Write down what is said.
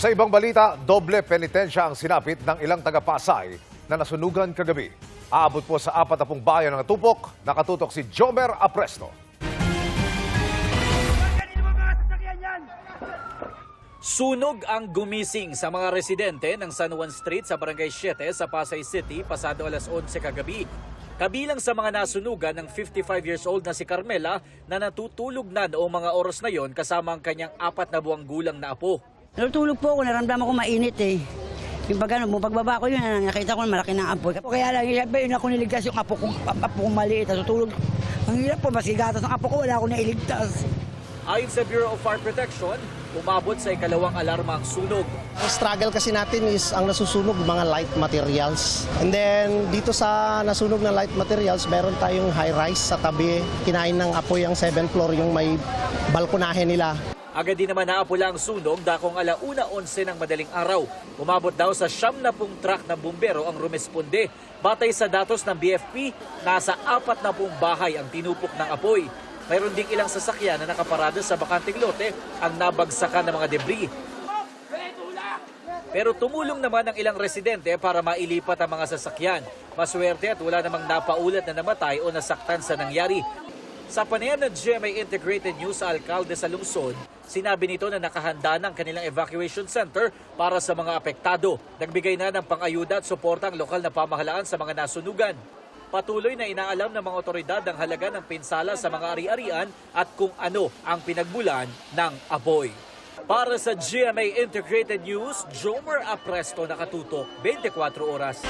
Sa ibang balita, doble penitensya ang sinapit ng ilang taga-Pasay na nasunugan kagabi. Aabot po sa 40 bayan ng natupok, nakatutok si Jomer Apresto. Sunog ang gumising sa mga residente ng San Juan Street sa Barangay 7 sa Pasay City pasado alas 11 kagabi. Kabilang sa mga nasunugan ng 55 years old na si Carmela na natutulog na noong mga oras na yon kasama ang kanyang 4 na buwang gulang na apo. Natutulog po ako, naramdaman ko mainit eh. Yung pagbaba ko yun, nakita ko na malaki ng apoy. Kaya lang, siyempre yun ako niligtas yung apo kong maliit. Natutulog. Ang hirap po, masigatas ng apo ko, wala ako nailigtas. Ayon sa Bureau of Fire Protection, umabot sa ikalawang alarma ang sunog. Ang struggle kasi natin is ang nasusunog mga light materials. And then dito sa nasunog na light materials, meron tayong high-rise sa tabi. Kinain ng apoy ang 7th floor, yung may balkonahe nila. Agad din naman naapula ang sunog dakong 1:11 ng madaling araw. Umabot daw sa 70 truck ng bumbero ang rumesponde. Batay sa datos ng BFP, nasa 40 bahay ang tinupok ng apoy. Mayroon ding ilang sasakyan na nakaparada sa bakanting lote ang nabagsakan ng mga debris. Pero tumulong naman ang ilang residente para mailipat ang mga sasakyan. Maswerte at wala namang napaulat na namatay o nasaktan sa nangyari. Sa panayam ng GMA Integrated News sa alkalde sa lungsod, sinabi nito na nakahanda ng kanilang evacuation center para sa mga apektado. Nagbigay na ng pang-ayuda at suporta ang lokal na pamahalaan sa mga nasunugan. Patuloy na inaalam ng mga otoridad ang halaga ng pinsala sa mga ari-arian at kung ano ang pinagmulan ng apoy. Para sa GMA Integrated News, Jomer Apresto, nakatutok 24 oras.